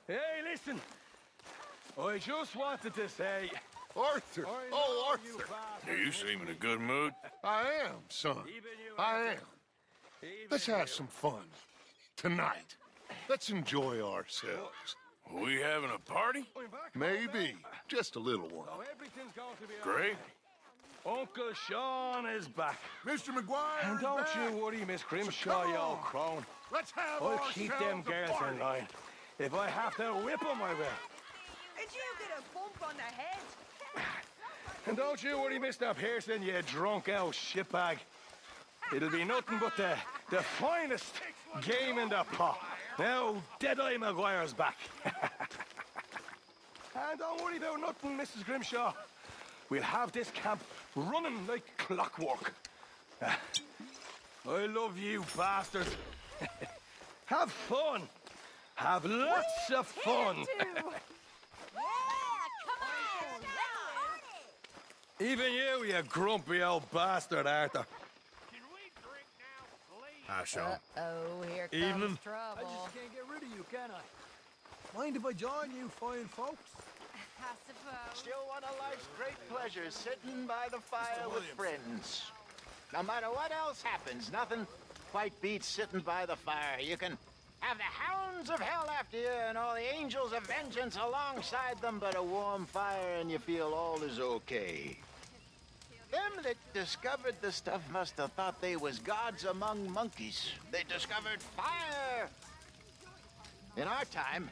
Hey, listen. I just wanted to say... Arthur! Oh, Arthur! You seem in a good mood. I am, son. I am. Let's have some fun. Tonight. Let's enjoy ourselves. We having a party? Maybe. Just a little one. Everything's going to be Great. Uncle Sean is back. Mr. McGuire And is don't back. you worry, Miss Grimshaw, Come you old on. crone. Let's have I'll ourselves keep them a girls party. in line. If I have to whip them, I will. Did you get a bump on the head? And don't you worry, Mr. Pearson, you drunk out shitbag. It'll be nothing but the finest game in the pot. Now, Deadeye Maguire's back. And don't worry about nothing, Mrs. Grimshaw. We'll have this camp running like clockwork. I love you bastards. Have fun. Have lots of fun. Even you, you grumpy old bastard, Arthur. Hi, Sean. Oh, here comes Evening. trouble. I just can't get rid of you, can I? Mind if I join you fine folks? I suppose. Still one of life's great pleasures, sitting by the fire with friends. No matter what else happens, nothing quite beats sitting by the fire. You can have the hounds of hell after you and all the angels of vengeance alongside them, but a warm fire and you feel all is okay. Them that discovered the stuff must have thought they was gods among monkeys. They discovered fire. In our time,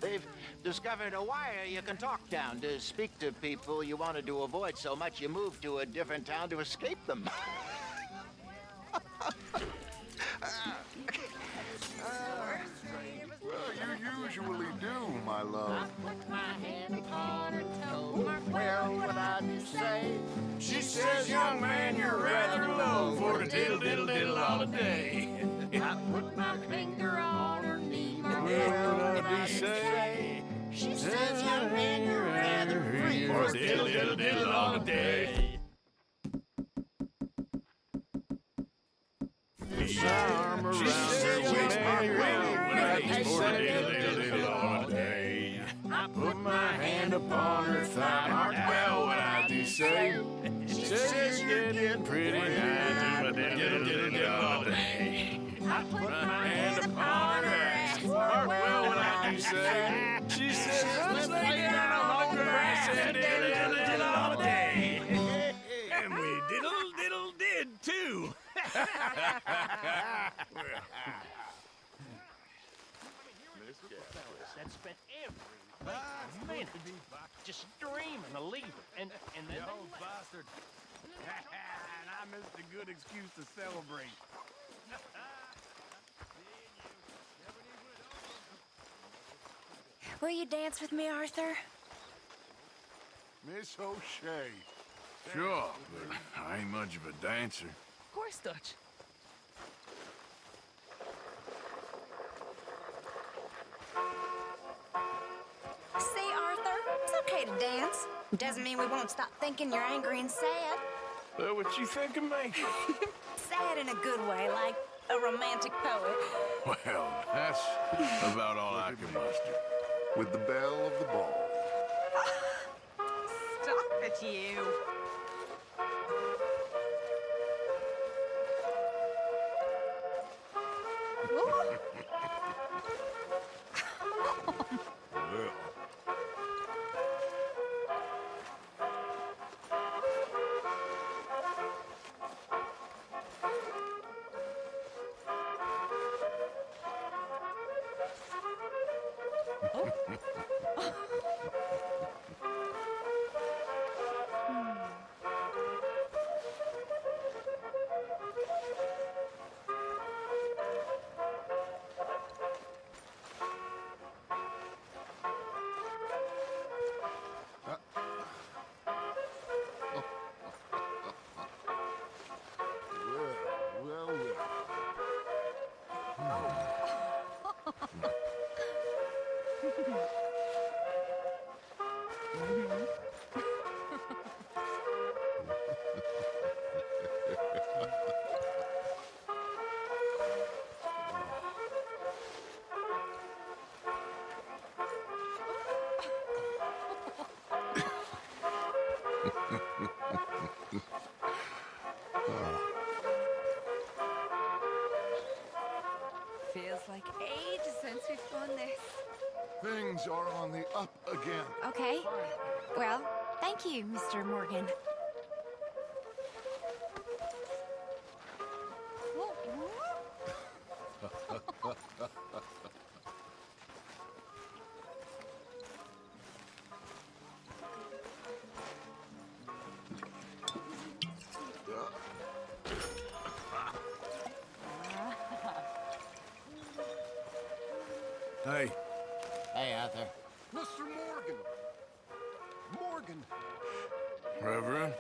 they've discovered a wire you can talk down to speak to people you wanted to avoid so much you moved to a different town to escape them. Well, you usually do, my love. Put my hand upon her toe. Well, what I do say? She says, young man, you're rather low for the diddle diddle diddle all the day. I put my finger on her knee. Well, what I do say? She says, young man, you're rather free For the diddle diddle diddle all the day. She says, young man, you're rather free for the diddle diddle diddle all the day. I Put my hand upon her thigh. Well, what I do say? She says you're getting pretty high. Diddle diddle diddle all day. I put My hand upon her ass. Well, what I do say? She says let's lay down on the grass and diddle diddle diddle all day. And we diddle diddle did too. That spent every minute just dreaming of leaving, and then old bastard. and I missed a good excuse to celebrate. Will you dance with me, Arthur? Miss O'Shea. Sure, but I ain't much of a dancer. Of course, Dutch. See, Arthur? It's okay to dance. Doesn't mean we won't stop thinking you're angry and sad. What you think of me? Sad in a good way, like a romantic poet. Well, that's about all I can muster. With the belle of the ball. Stop it, you. Well, well. Feels like ages since we've done this. Things are on the up again. Okay. Well, thank you, Mr. Morgan. Hey, Hey, Arthur. Mr. Morgan! Morgan! Reverend?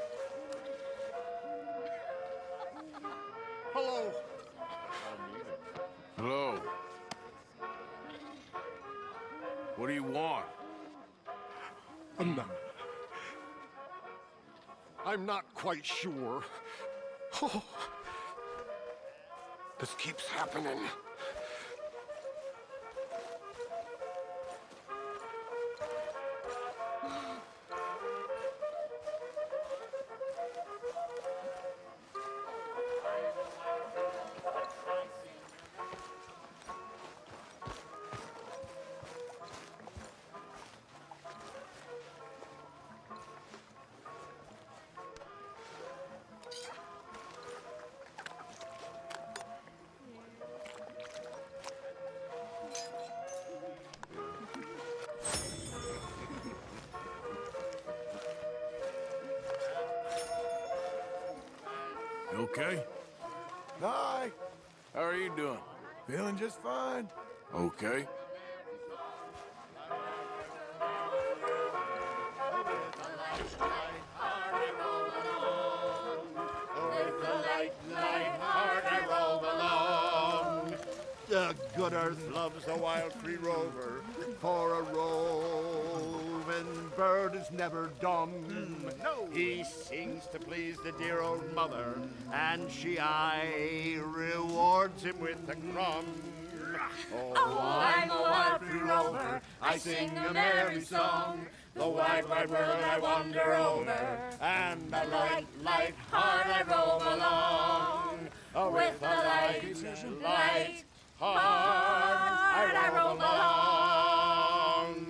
Hello! Hello. What do you want? I'm not quite sure. Oh, this keeps happening. You okay? hi. How are you doing? Feeling just fine. Okay. The good earth loves the wild free rover, for a roving bird is never dumb. No. He sings to please the dear old mother, and she aye rewards him with a crumb. Oh, I'm a wild free rover, I sing a merry song. The wide, wide world I wander over, and a light, light heart I roam along. With a light, light heart I roam along.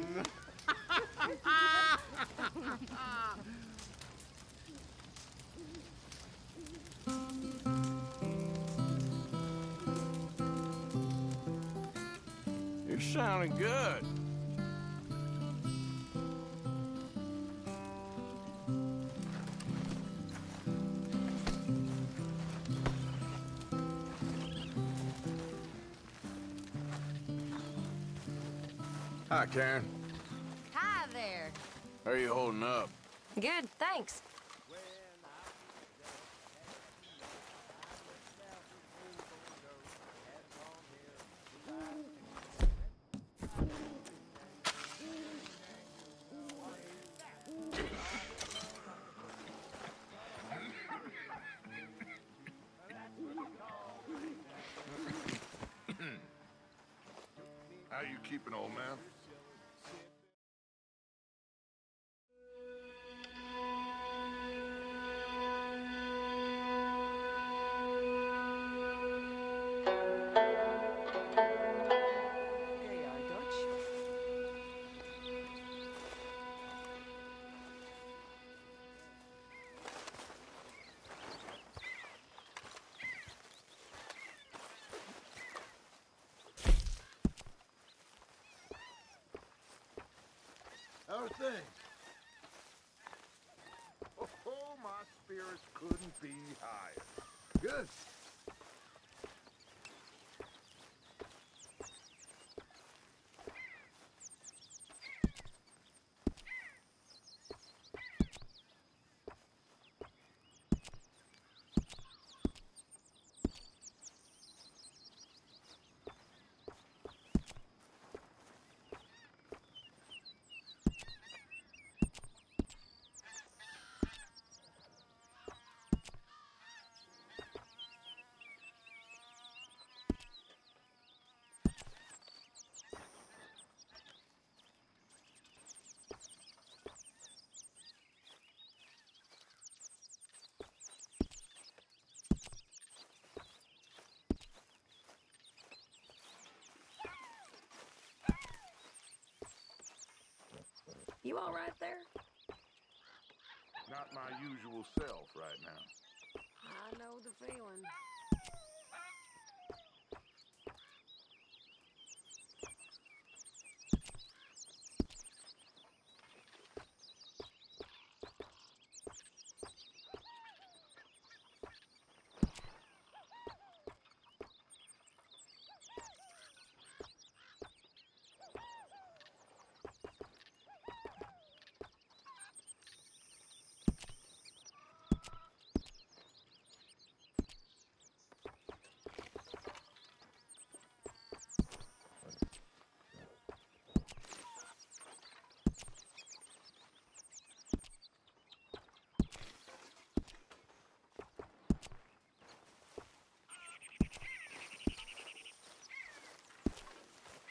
You're sounding good. Hi, Karen. Hi there. How are you holding up? Good, thanks. How you keeping, old man? There you are, Dutch. How are things? Oh, my spirits couldn't be higher. Good. You all right there? Not my usual self right now. I know the feeling.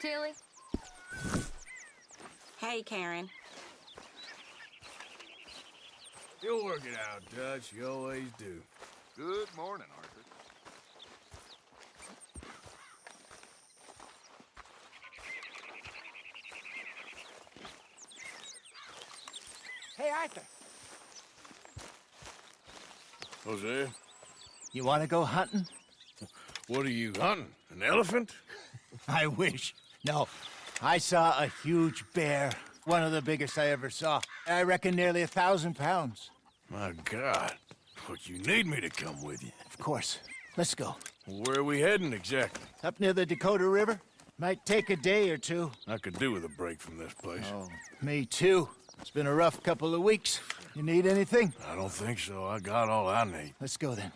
Tilly? Hey, Karen. You'll work it out, Dutch. You always do. Good morning, Arthur. Hey, Arthur. Jose, You want to go hunting? what are you hunting? An elephant? I wish. No. I saw a huge bear. One of the biggest I ever saw. I reckon nearly 1,000 pounds. My God. But you need me to come with you. Of course. Let's go. Where are we heading exactly? Up near the Dakota River. Might take a day or two. I could do with a break from this place. Oh, me too. It's been a rough couple of weeks. You need anything? I don't think so. I got all I need. Let's go then.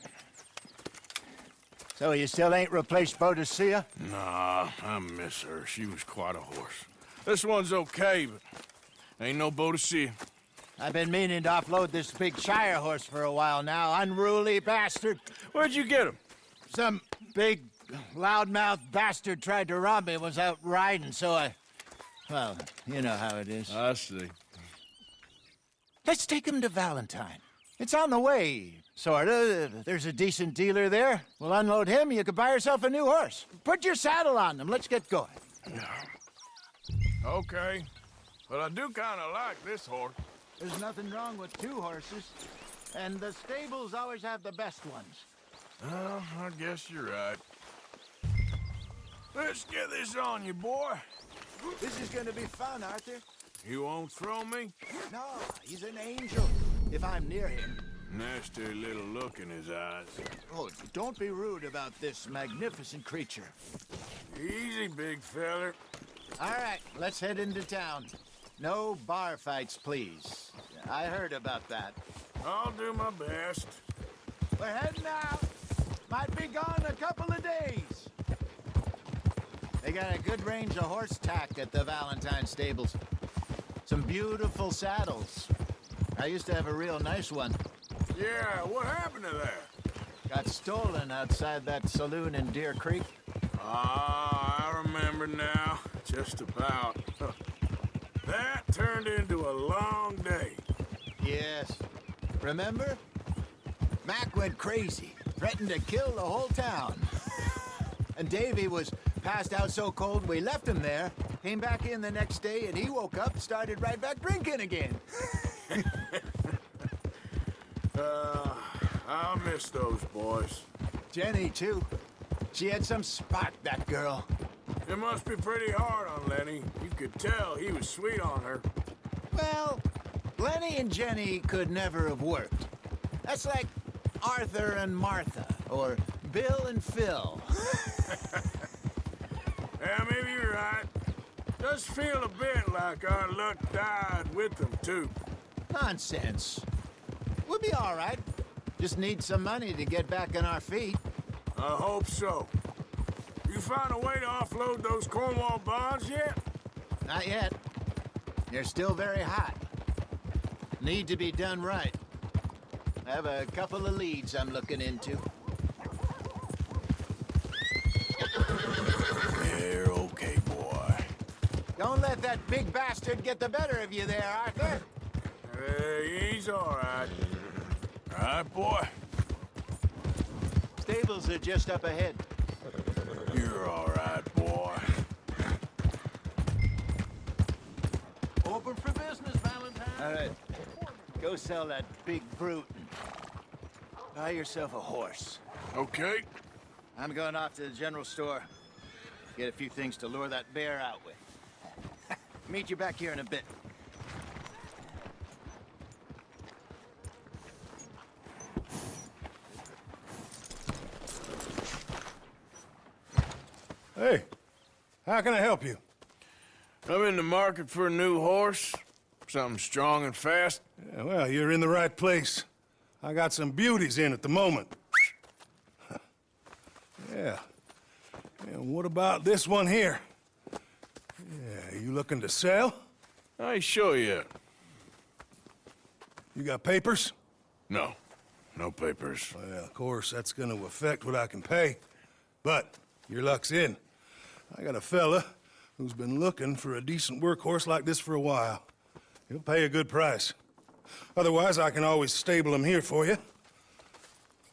So you still ain't replaced Boadicea? Nah, I miss her. She was quite a horse. This one's okay, but ain't no Boadicea. I've been meaning to offload this big Shire horse for a while now. Unruly bastard. Where'd you get him? Some big, loudmouth bastard tried to rob me, was out riding, so I... Well, you know how it is. I see. Let's take him to Valentine. It's on the way, sorta. There's a decent dealer there. We'll unload him, you could buy yourself a new horse. Put your saddle on him, let's get going. Okay. But I do kind of like this horse. There's nothing wrong with two horses. And the stables always have the best ones. Well, I guess you're right. Let's get this on you, boy. This is gonna be fun, Arthur. You won't throw me? No, he's an angel. If I'm near him. Nasty little look in his eyes. Oh, don't be rude about this magnificent creature. Easy, big feller. All right, let's head into town. No bar fights, please. I heard about that. I'll do my best. We're heading out. Might be gone a couple of days. They got a good range of horse tack at the Valentine stables. Some beautiful saddles. I used to have a real nice one. Yeah, what happened to that? Got stolen outside that saloon in Deer Creek. Ah, I remember now. Just about. That turned into a long day. Yes. Remember? Mac went crazy, threatened to kill the whole town. And Davy was passed out so cold we left him there, came back in the next day, and he woke up, started right back drinking again. I'll miss those boys. Jenny, too. She had some spot, that girl. It must be pretty hard on Lenny. You could tell he was sweet on her. Well, Lenny and Jenny could never have worked. That's like Arthur and Martha, or Bill and Phil. Yeah, maybe you're right. Does feel a bit like our luck died with them, too. Nonsense. We'll be all right. Just need some money to get back on our feet. I hope so. You found a way to offload those Cornwall bonds yet? Not yet. They're still very hot. Need to be done right. I have a couple of leads I'm looking into. You're okay, boy. Don't let that big bastard get the better of you there, Arthur. He's all right. All right, boy. Stables are just up ahead. You're all right, boy. Open for business, man. All right. Go sell that big brute and buy yourself a horse. Okay. I'm going off to the general store. Get a few things to lure that bear out with. Meet you back here in a bit. Hey, how can I help you? I'm in the market for a new horse. Something strong and fast. Yeah, well, you're in the right place. I got some beauties in at the moment. Yeah. And what about this one here? Yeah, you looking to sell? I ain't sure yet. You got papers? No. No papers. Well, of course, that's gonna affect what I can pay. But your luck's in. I got a fella who's been looking for a decent workhorse like this for a while. He'll pay a good price. Otherwise, I can always stable him here for you.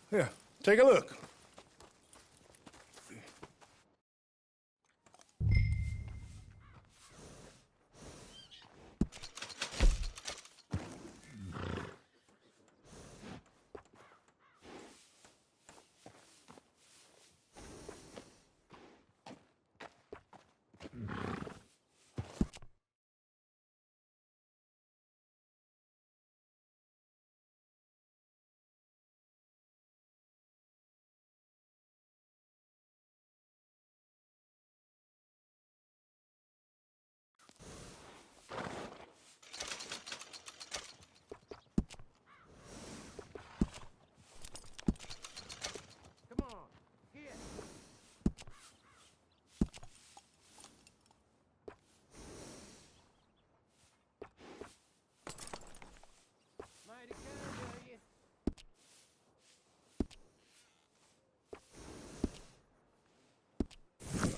Here, take a look.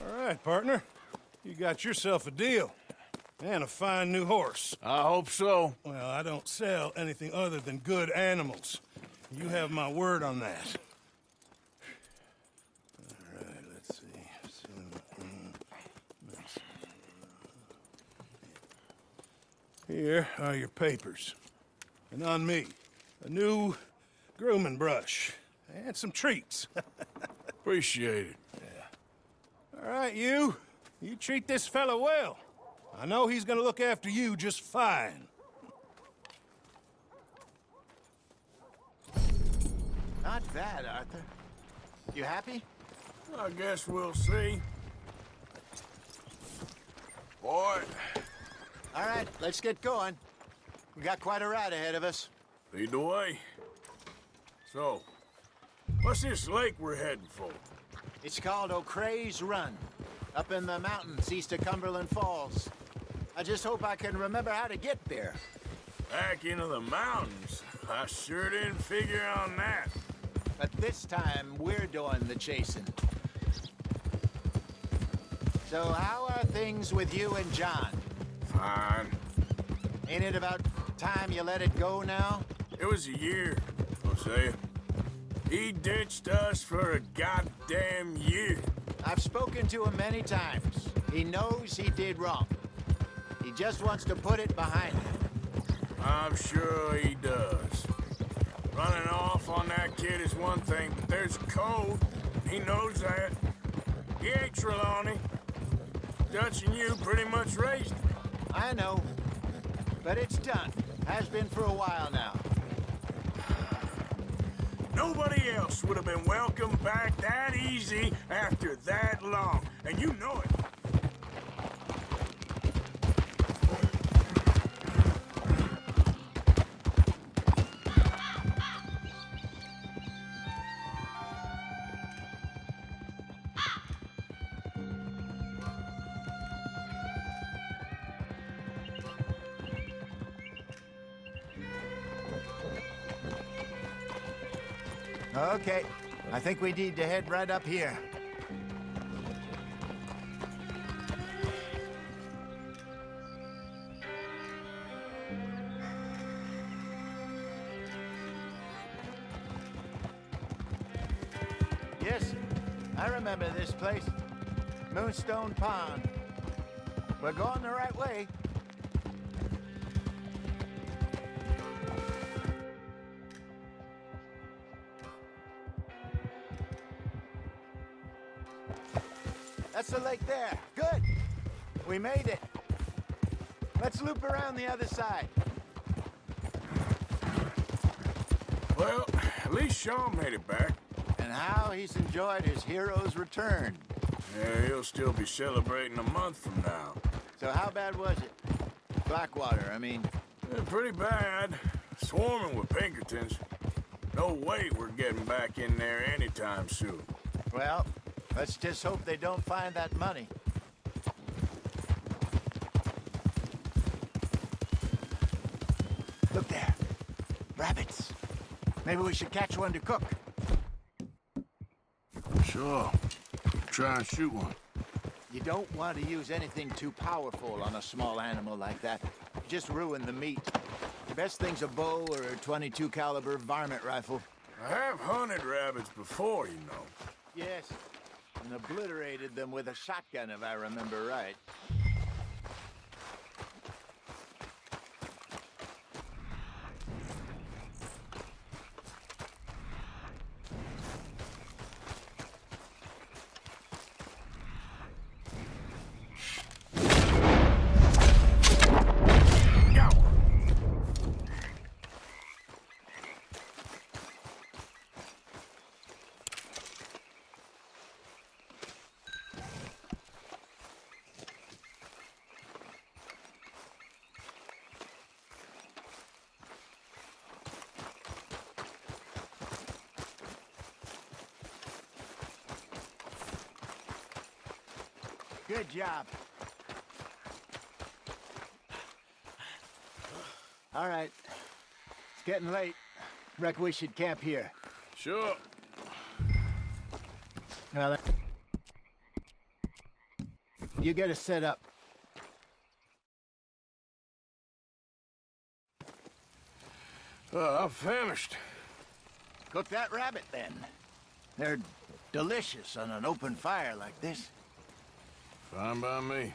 All right, partner. You got yourself a deal. And a fine new horse. I hope so. Well, I don't sell anything other than good animals. You have my word on that. All right, let's see. Here are your papers. And on me, a new grooming brush. And some treats. Appreciate it. All right, you. You treat this fella well. I know he's gonna look after you just fine. Not bad, Arthur. You happy? I guess we'll see. Boy. All right, let's get going. We got quite a ride ahead of us. Lead the way. So, what's this lake we're heading for? It's called O'Creagh's Run, up in the mountains east of Cumberland Falls. I just hope I can remember how to get there. Back into the mountains? I sure didn't figure on that. But this time, we're doing the chasing. So how are things with you and John? Fine. Ain't it about time you let it go now? It was a year, Hosea. He ditched us for a goddamn year. I've spoken to him many times. He knows he did wrong. He just wants to put it behind him. I'm sure he does. Running off on that kid is one thing, but there's code. He knows that. He ain't Trelawney. Dutch and you pretty much raised him. I know. But it's done. Has been for a while now. Nobody else would have been welcomed back that easy after that long. And you know it. Okay. I think we need to head right up here. Yes, I remember this place. Moonstone Pond. We're going the right way. across the lake there. Good. We made it. Let's loop around the other side. Well, at least Sean made it back. And how he's enjoyed his hero's return. Yeah, he'll still be celebrating a month from now. So how bad was it? Blackwater, I mean. Yeah, pretty bad. Swarming with Pinkertons. No way we're getting back in there anytime soon. Well, let's just hope they don't find that money. Look there. Rabbits. Maybe we should catch one to cook. Sure. Try and shoot one. You don't want to use anything too powerful on a small animal like that. Just ruin the meat. The best thing's a bow or a .22 caliber varmint rifle. I have hunted rabbits before, you know. Yes, and obliterated them with a shotgun, if I remember right. Good job. All right. It's getting late. Reckon we should camp here. Sure. Well, you get us set up. I'm famished. Cook that rabbit, then. They're delicious on an open fire like this. Fine by me.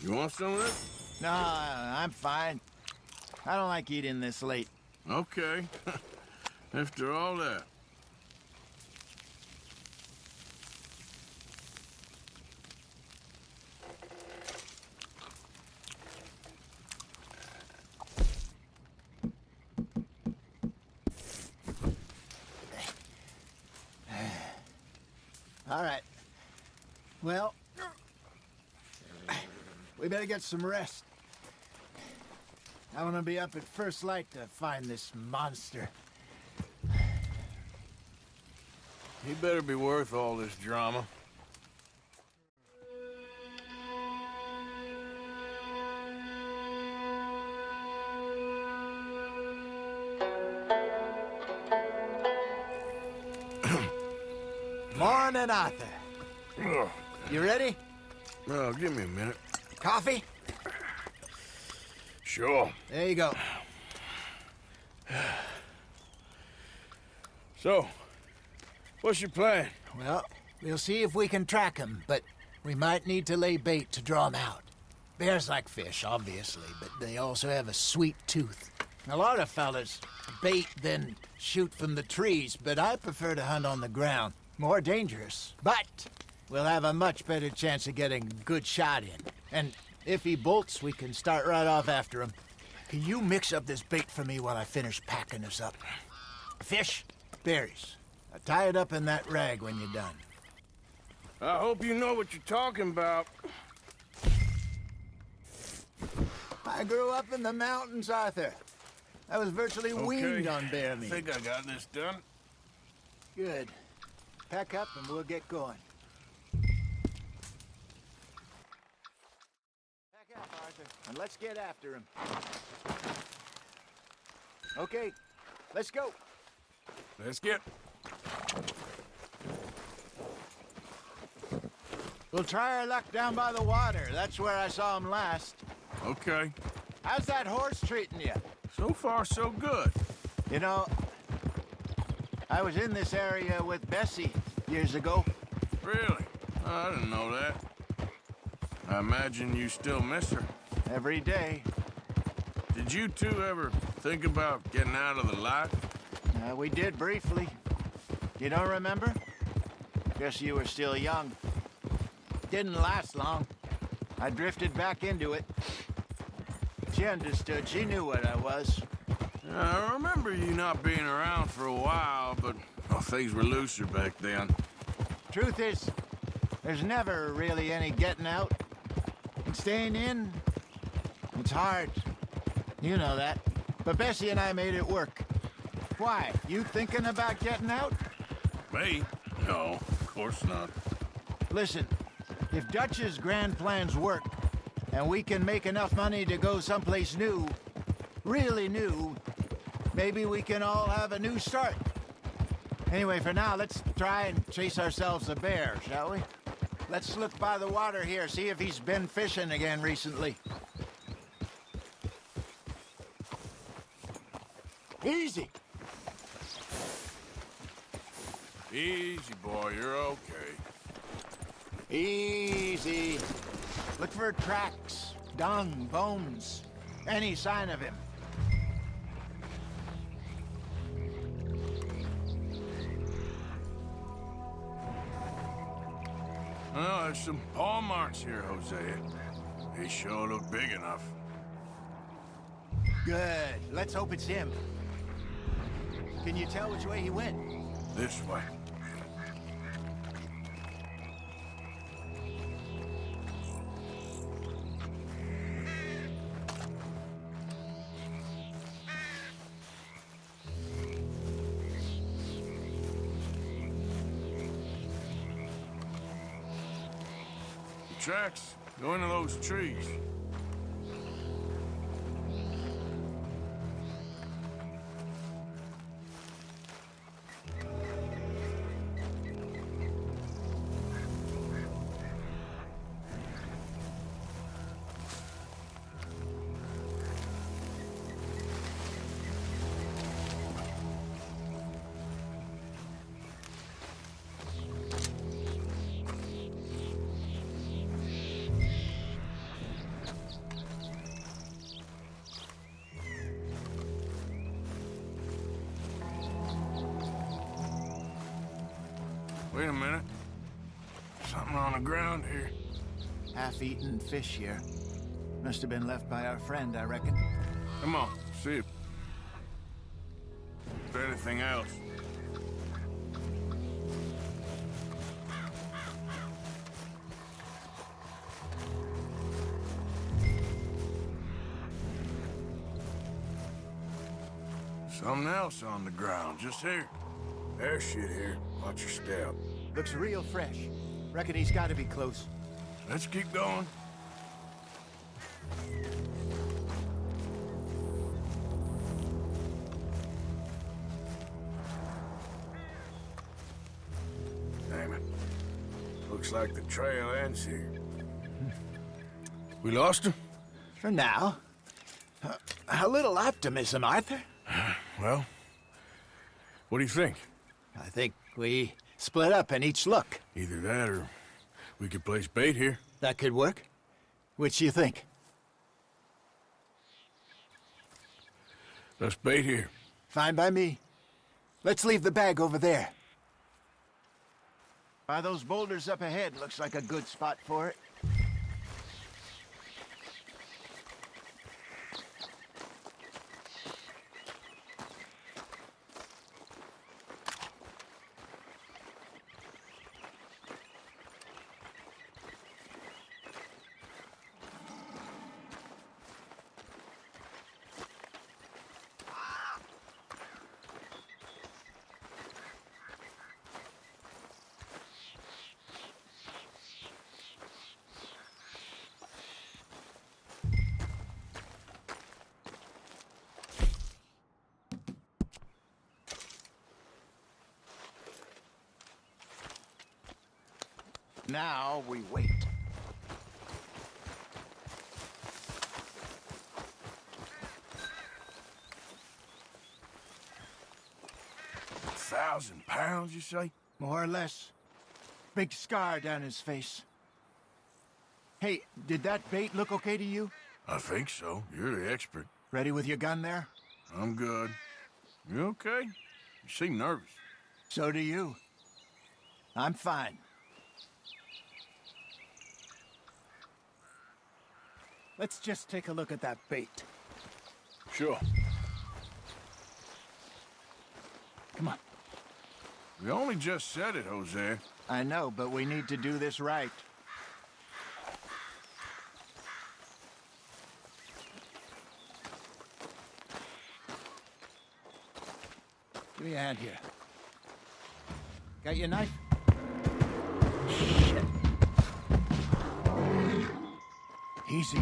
You want some of this? No, I'm fine. I don't like eating this late. Okay. After all that. All right. Well, we better get some rest. I want to be up at first light to find this monster. He better be worth all this drama. Morning, Arthur. Ugh. You ready? Well, give me a minute. Coffee? Sure. There you go. So, what's your plan? Well, we'll see if we can track him, but we might need to lay bait to draw him out. Bears like fish, obviously, but they also have a sweet tooth. A lot of fellas bait, then shoot from the trees, but I prefer to hunt on the ground. More dangerous, but we'll have a much better chance of getting a good shot in. And if he bolts, we can start right off after him. Can you mix up this bait for me while I finish packing this up? Fish, berries. Now tie it up in that rag when you're done. I hope you know what you're talking about. I grew up in the mountains, Arthur. I was virtually weaned on bear meat. I think I got this done. Good. Pack up and we'll get going. Pack up, Arthur, and let's get after him. Okay, let's go. Let's get. We'll try our luck down by the water. That's where I saw him last. Okay. How's that horse treating you? So far, so good. You know, I was in this area with Bessie years ago. Really? I didn't know that. I imagine you still miss her. Every day. Did you two ever think about getting out of the life? We did briefly. You don't remember? Guess you were still young. Didn't last long. I drifted back into it. She understood. She knew what I was. I remember you not being around for a while, but well, things were looser back then. Truth is, there's never really any getting out. And staying in, it's hard. You know that. But Bessie and I made it work. Why? You thinking about getting out? Me? No, of course not. Listen, if Dutch's grand plans work, and we can make enough money to go someplace new, really new, maybe we can all have a new start. Anyway, for now, let's try and chase ourselves a bear, shall we? Let's look by the water here, see if he's been fishing again recently. Easy. Easy, boy, you're okay. Easy. Look for tracks, dung, bones, any sign of him. Well, there's some paw marks here, Hosea. They sure look big enough. Good. Let's hope it's him. Can you tell which way he went? This way. Tracks go into those trees. Wait a minute. Something on the ground here. Half-eaten fish here. Must have been left by our friend, I reckon. Come on, see if there's anything else. Something else on the ground, just here. There's shit here. Watch your step. Looks real fresh. Reckon he's got to be close. Let's keep going. Damn it. Looks like the trail ends here. We lost him? For now. A little optimism, Arthur. Well, what do you think? I think we split up and each look. Either that or we could place bait here. That could work. Which you think? Let's bait here. Fine by me. Let's leave the bag over there. By those boulders up ahead, looks like a good spot for it. Now we wait. £1,000, you say? More or less. Big scar down his face. Hey, Did that bait look okay to you? I think so. You're the expert. Ready with your gun there? I'm good. You okay? You seem nervous. So do you. I'm fine. Let's just take a look at that bait. Sure. Come on. We only just said it, Jose. I know, but we need to do this right. Give me a hand here. Got your knife? Shit. Easy.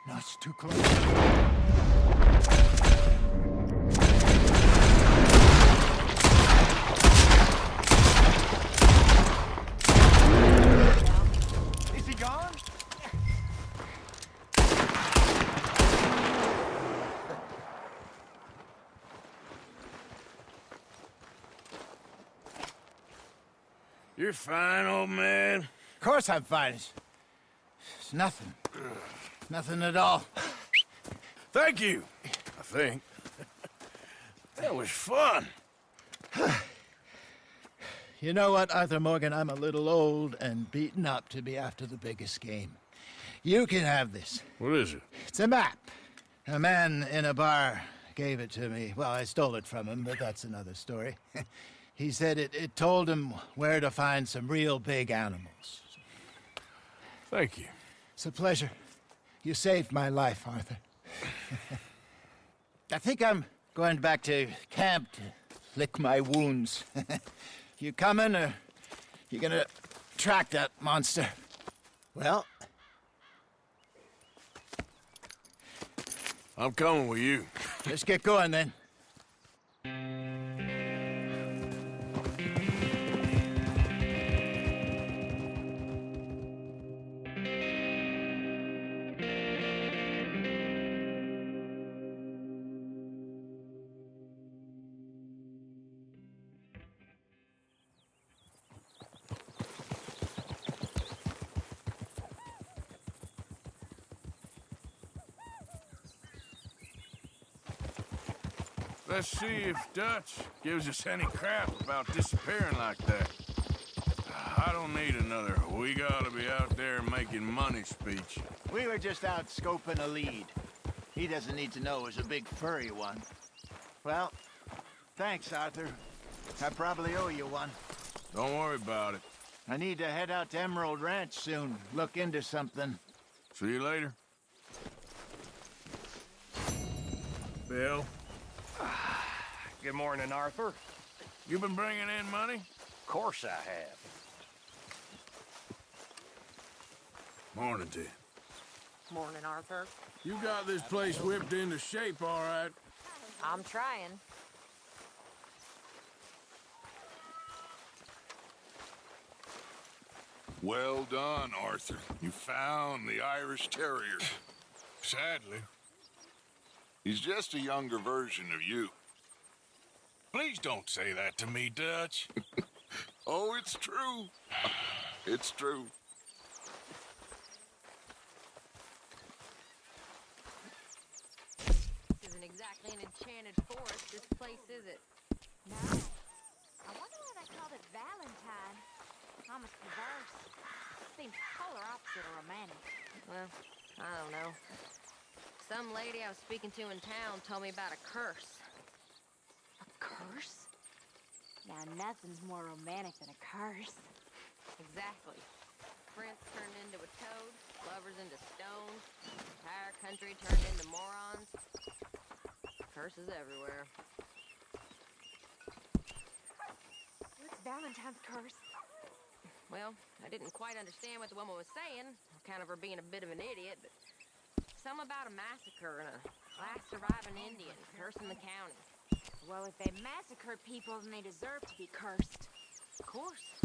No, it's too close. Is he gone? You're fine, old man. Of course I'm fine. It's nothing. Nothing at all. Thank you, I think. That was fun. You know what, Arthur Morgan? I'm a little old and beaten up to be after the biggest game. You can have this. What is it? It's a map. A man in a bar gave it to me. Well, I stole it from him, but that's another story. He said it told him where to find some real big animals. Thank you. It's a pleasure. You saved my life, Arthur. I think I'm going back to camp to lick my wounds. You coming, or you gonna track that monster? Well, I'm coming with you. let's get going then. Let's see if Dutch gives us any crap about disappearing like that. I don't need another "we gotta be out there making money" speech. We were just out scoping a lead. He doesn't need to know it was a big furry one. Well, thanks, Arthur. I probably owe you one. Don't worry about it. I need to head out to Emerald Ranch soon. Look into something. See you later. Bill, Good morning, Arthur. you been bringing in money? Of course I have. Morning to you. Morning, Arthur. You got this place whipped into shape, all right. I'm trying. Well done, Arthur. You found the Irish Terrier. Sadly. He's just a younger version of you. Please don't say that to me, Dutch. Oh, it's true. It's true. This isn't exactly an enchanted forest, this place, is it? No. I wonder why they called it Valentine. Almost perverse. Seems polar opposite of romantic. Well, I don't know. Some lady I was speaking to in town told me about a curse. A curse? Now, nothing's more romantic than a curse. Exactly. Prince turned into a toad, lovers into stones, entire country turned into morons. Curses everywhere. What's Valentine's curse? Well, I didn't quite understand what the woman was saying, kind of her being a bit of an idiot, but something about a massacre and a last surviving Indian cursing the county. Well, if they massacred people, then they deserve to be cursed. Of course.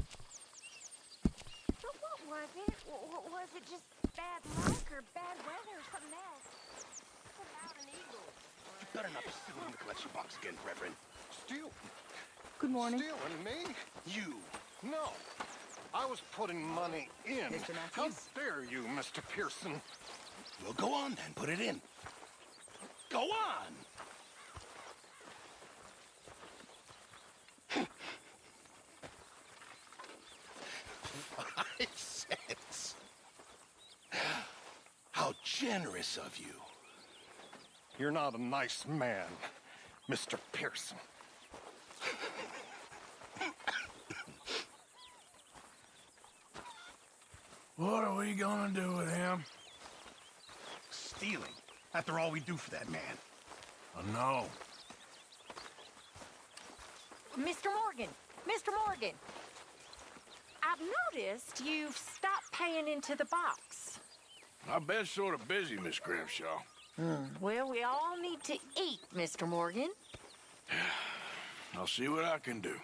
But what was it? Was it just bad luck or bad weather or something else? About an eagle. You better not be stealing the collection box again, Reverend. Steal? Good morning. Stealing me? You. No. I was putting money in. Mr. How Matthews? dare you, Mr. Pearson? Well, go on then. Put it in. Go on. 5 cents. How generous of you. You're not a nice man, Mr. Pearson. What are we gonna do with him? Stealing. After all we do for that man. No. Mr. Morgan! Mr. Morgan! I've noticed you've stopped paying into the box. I've been sort of busy, Miss Grimshaw. Well, we all need to eat, Mr. Morgan. I'll see what I can do.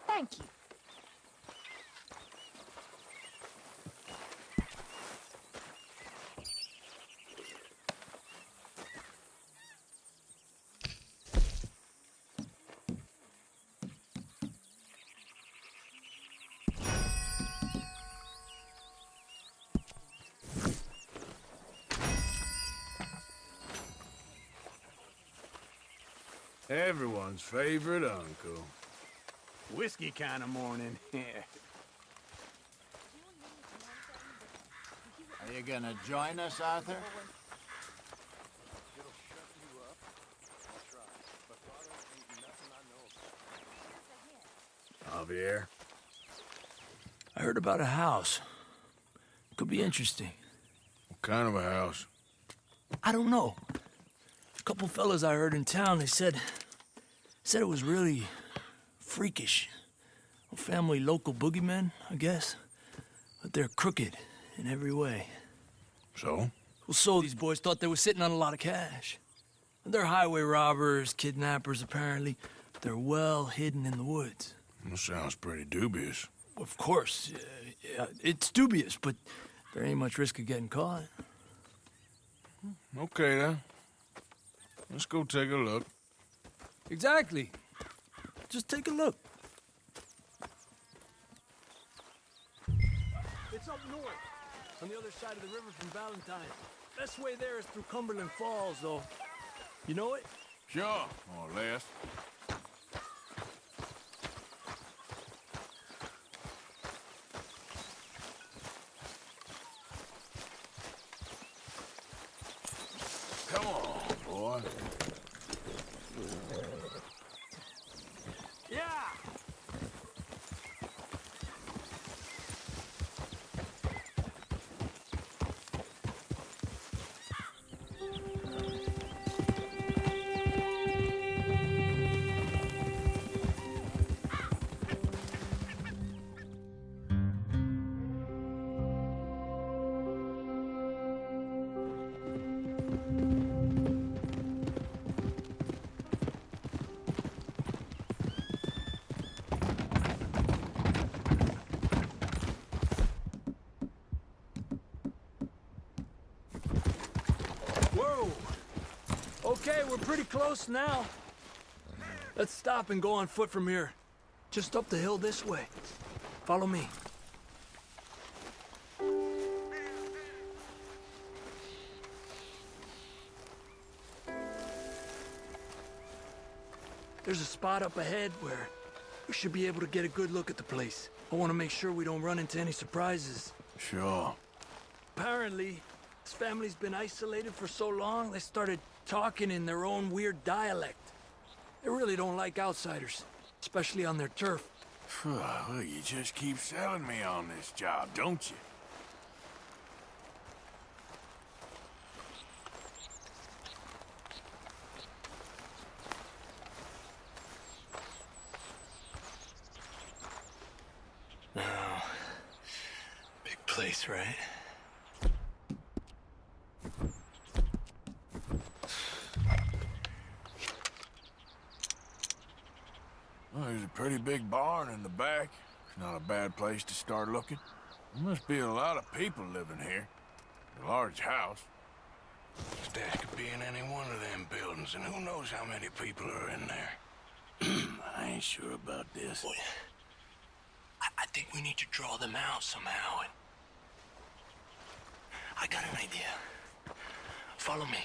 Thank you. Everyone's favorite uncle. Whiskey kind of morning. Are you gonna join us, Arthur? Javier. I heard about a house. Could be interesting. What kind of a house? I don't know. A couple fellas I heard in town, they said it was really freakish. A family local boogeymen, I guess. But they're crooked in every way. So? Well, so these boys thought they were sitting on a lot of cash. They're highway robbers, kidnappers, apparently. They're well hidden in the woods. That sounds pretty dubious. Of course, yeah, it's dubious, but there ain't much risk of getting caught. Okay, then. Let's go take a look. Exactly. Just take a look. It's up north, on the other side of the river from Valentine. Best way there is through Cumberland Falls, though. You know it? Sure, more or less. Come on, boy. Yeah! Whoa! Okay, we're pretty close now. Let's stop and go on foot from here. Just up the hill this way. Follow me. There's a spot up ahead where we should be able to get a good look at the place. I want to make sure we don't run into any surprises. Sure. Apparently, this family's been isolated for so long, they started talking in their own weird dialect. They really don't like outsiders, especially on their turf. Well, you just keep selling me on this job, don't you? Now, big place, right? Well, there's a pretty big barn in the back. It's not a bad place to start looking. There must be a lot of people living here. A large house. Stash could be in any one of them buildings, and who knows how many people are in there. I ain't sure about this. I think we need to draw them out somehow. And I got an idea. Follow me.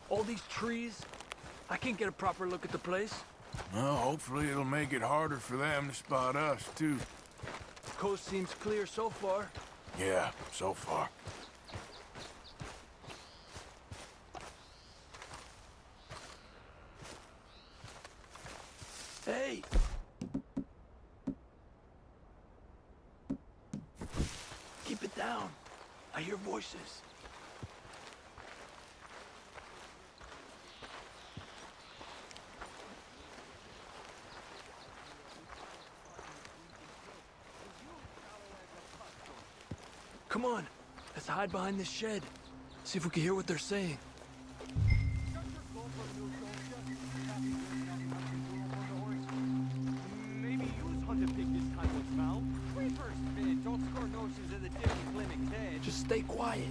All these trees, I can't get a proper look at the place. Well, hopefully it'll make it harder for them to spot us, too. The coast seems clear so far. Yeah, so far. Hey! Keep it down. I hear voices. Come on, let's hide behind this shed. See if we can hear what they're saying. Maybe use hunter pig this time, what's now? We first bid, don't score notions of the different clinic's head. Just stay quiet.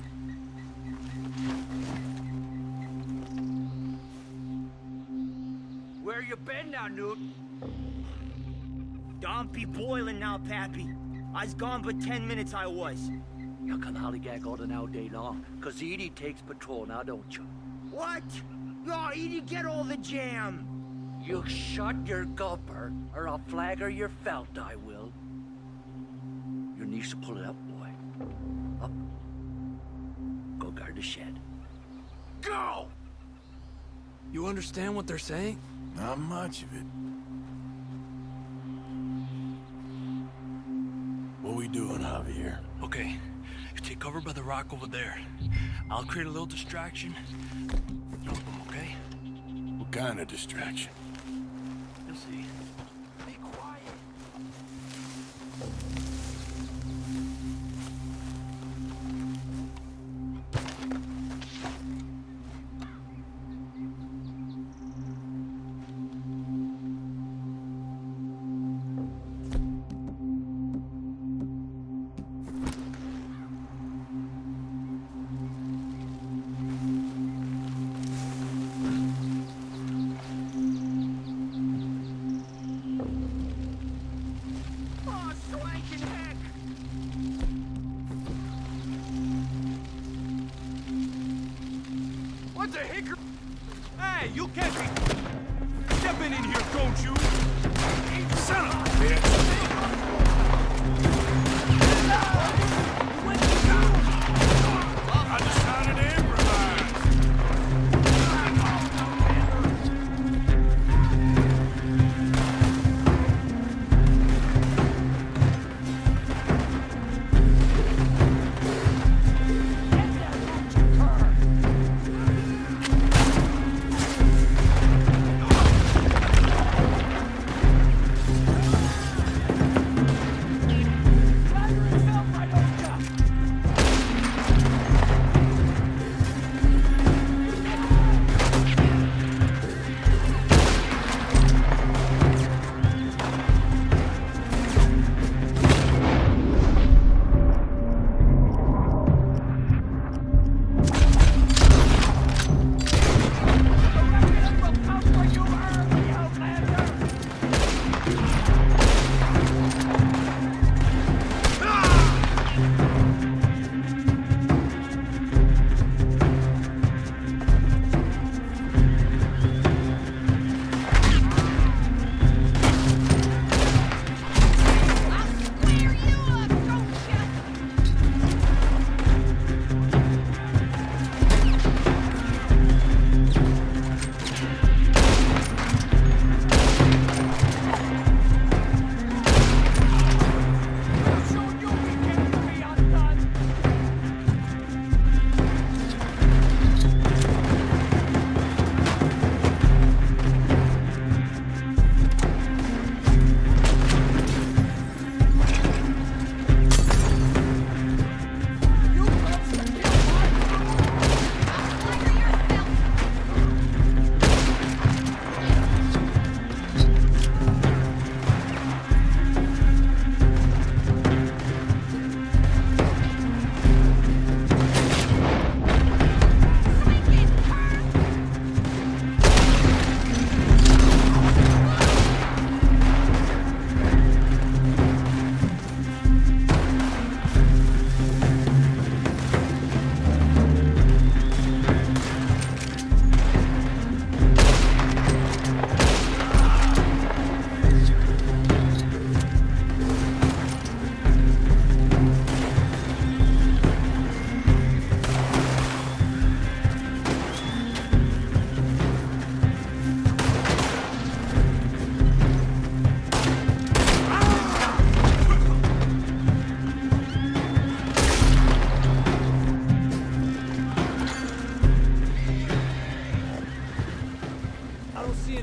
Where you been now, Newt? Don't be boiling now, Pappy. I's gone but 10 minutes I was. You can hollygag all the now day long, 'cause Edie takes patrol now, don't you? What? No, Edie, get all the jam. You shut your gulper, or I'll flagger your felt, I will. Your niece will pull it up, boy. Up. Go guard the shed. Go! You understand what they're saying? Not much of it. What we doing, Javier? Okay, you take cover by the rock over there. I'll create a little distraction. Help them, okay? What kind of distraction? You'll see. Be quiet. Oh, swanking heck! What the hicker? Hey, you can't be stepping in here, don't you? Son of a bitch! I decided to improvise.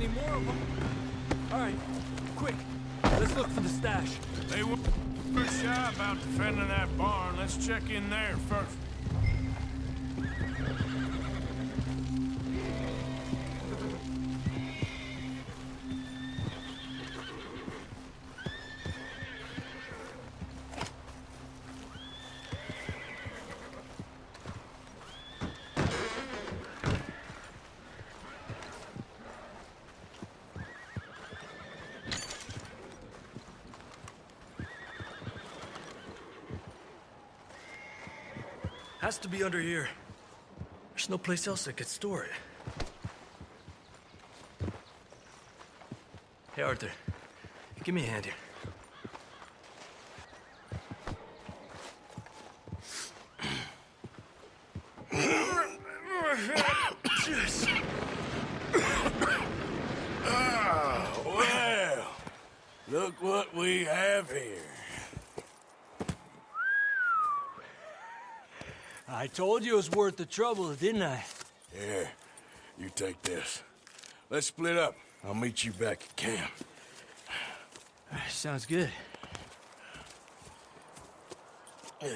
any more of them. All right, quick. Let's look for the stash. They were shy about defending that barn. Let's check in there first. Has to be under here. There's no place else that could store it. Hey, Arthur. Give me a hand here. Well, look what we have here. I told you it was worth the trouble, didn't I? Here, you take this. Let's split up. I'll meet you back at camp. Sounds good. Yeah.